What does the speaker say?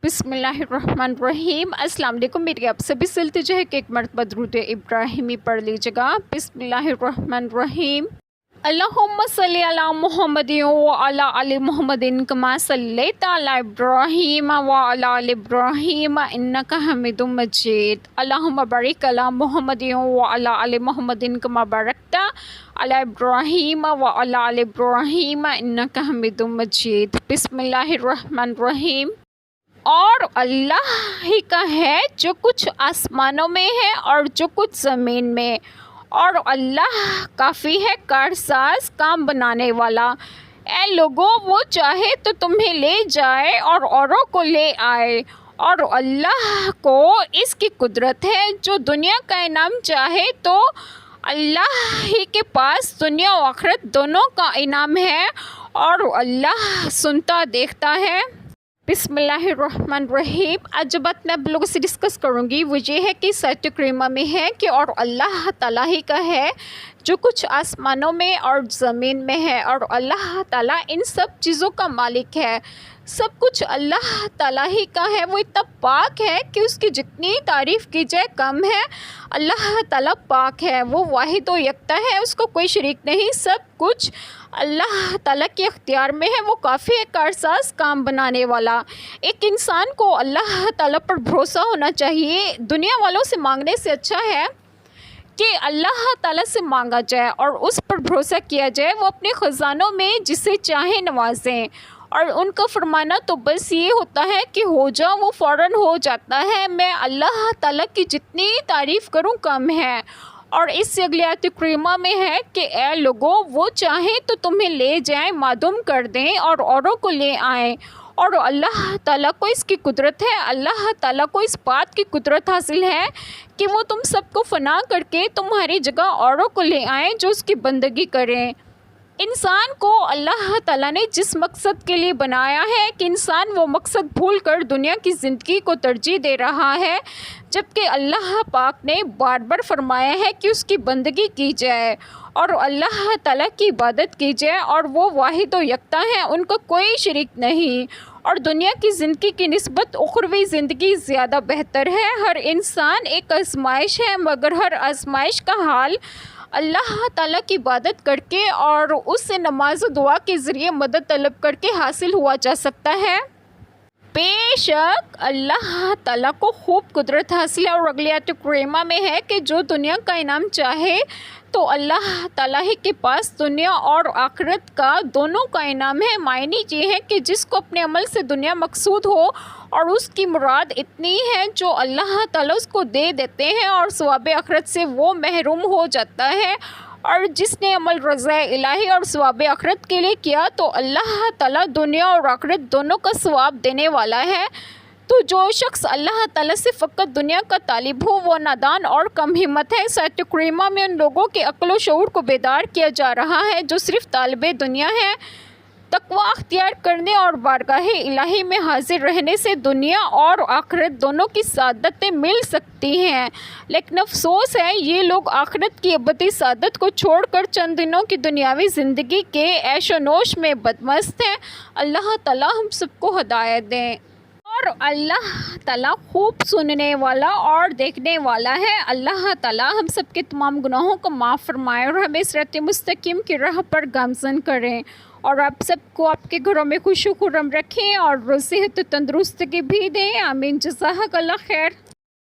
بسم اللہ الرحمن الرحیم۔ السلام علیکم، میری آپ سبھی سے التجا ہے کہ ایک مرتبہ درود ابراہیمی پڑھ لیجیے گا۔ بسم اللہ الرحمن الرحیم۔ اللہم صلی علی محمد وعلی آل محمد کما صلیت علی ابراہیم وعلی آل ابراہیم انک حمید مجید۔ اللہم بارک علی محمد وعلی آل محمد کما بارکت علی ابراہیم وعلی آل ابراہیم انک حمید مجید۔ بسم اللہ الرحمن الرحیم۔ اور اللہ ہی کا ہے جو کچھ آسمانوں میں ہے اور جو کچھ زمین میں، اور اللہ کافی ہے کارساز، کام بنانے والا۔ اے لوگوں، وہ چاہے تو تمہیں لے جائے اور اوروں کو لے آئے، اور اللہ کو اس کی قدرت ہے۔ جو دنیا کا انعام چاہے تو اللہ ہی کے پاس دنیا و آخرت دونوں کا انعام ہے، اور اللہ سنتا دیکھتا ہے۔ بسم اللہ الرحمن الرحیم۔ آج جو بات میں آپ لوگوں سے ڈسکس کروں گی وہ یہ ہے کہ سورۃ کریمہ میں ہے کہ اور اللہ تعالیٰ ہی کا ہے جو کچھ آسمانوں میں اور زمین میں ہے، اور اللہ تعالیٰ ان سب چیزوں کا مالک ہے۔ سب کچھ اللہ تعالیٰ ہی کا ہے۔ وہ اتنا پاک ہے کہ اس کی جتنی تعریف کی جائے کم ہے۔ اللہ تعالیٰ پاک ہے، وہ واحد و یکتا ہے، اس کو کوئی شریک نہیں۔ سب کچھ اللہ تعالیٰ کے اختیار میں ہے، وہ کافی ہے کارساز، کام بنانے والا۔ ایک انسان کو اللہ تعالیٰ پر بھروسہ ہونا چاہیے۔ دنیا والوں سے مانگنے سے اچھا ہے کہ اللہ تعالیٰ سے مانگا جائے اور اس پر بھروسہ کیا جائے۔ وہ اپنے خزانوں میں جسے چاہیں نوازیں، اور ان کا فرمانا تو بس یہ ہوتا ہے کہ ہو جا، وہ فوراً ہو جاتا ہے۔ میں اللہ تعالیٰ کی جتنی تعریف کروں کم ہے۔ اور اس سے اگلی آیت کریمہ میں ہے کہ اے لوگوں، وہ چاہیں تو تمہیں لے جائیں، معدوم کر دیں اور اوروں کو لے آئیں، اور اللہ تعالیٰ کو اس کی قدرت ہے۔ اللہ تعالیٰ کو اس بات کی قدرت حاصل ہے کہ وہ تم سب کو فنا کر کے تمہاری جگہ اوروں کو لے آئیں جو اس کی بندگی کریں۔ انسان کو اللہ تعالیٰ نے جس مقصد کے لیے بنایا ہے کہ انسان وہ مقصد بھول کر دنیا کی زندگی کو ترجیح دے رہا ہے، جبکہ اللہ پاک نے بار بار فرمایا ہے کہ اس کی بندگی کی جائے اور اللہ تعالیٰ کی عبادت کی جائے، اور وہ واحد و یکتا ہیں، ان کا کوئی شریک نہیں۔ اور دنیا کی زندگی کی نسبت اخروی زندگی زیادہ بہتر ہے۔ ہر انسان ایک آزمائش ہے، مگر ہر آزمائش کا حال اللہ تعالیٰ کی عبادت کر کے اور اس سے نماز و دعا کے ذریعے مدد طلب کر کے حاصل ہوا جا سکتا ہے۔ بے شک اللہ تعالیٰ کو خوب قدرت حاصل ہے، اور اگلی آیت کریمہ میں ہے کہ جو دنیا کا انعام چاہے تو اللہ تعالیٰ ہی کے پاس دنیا اور آخرت کا دونوں کا انعام ہے۔ معنی یہ ہے کہ جس کو اپنے عمل سے دنیا مقصود ہو اور اس کی مراد اتنی ہے جو اللہ تعالیٰ اس کو دے دیتے ہیں، اور ثواب آخرت سے وہ محروم ہو جاتا ہے۔ اور جس نے عمل رضا الہی اور ثواب آخرت کے لیے کیا تو اللہ تعالیٰ دنیا اور آخرت دونوں کا ثواب دینے والا ہے۔ تو جو شخص اللہ تعالیٰ سے فقط دنیا کا طالب ہو وہ نادان اور کم ہمت ہے۔ سورۃ کریمہ میں ان لوگوں کے عقل و شعور کو بیدار کیا جا رہا ہے جو صرف طالب دنیا ہے۔ تقویٰ اختیار کرنے اور بارگاہ الہی میں حاضر رہنے سے دنیا اور آخرت دونوں کی سعادتیں مل سکتی ہیں، لیکن افسوس ہے یہ لوگ آخرت کی ابدی سعادت کو چھوڑ کر چند دنوں کی دنیاوی زندگی کے عیش و نوش میں بدمست ہیں۔ اللہ تعالیٰ ہم سب کو ہدایت دیں۔ اور اللہ تعالیٰ خوب سننے والا اور دیکھنے والا ہے۔ اللہ تعالیٰ ہم سب کے تمام گناہوں کو معاف فرمائے اور ہمیں صراط مستقیم کی راہ پر گامزن کریں، اور آپ سب کو آپ کے گھروں میں خوش و خرم رکھیں اور صحت و تندرستگی بھی دیں۔ آمین۔ جزاک اللہ خیر۔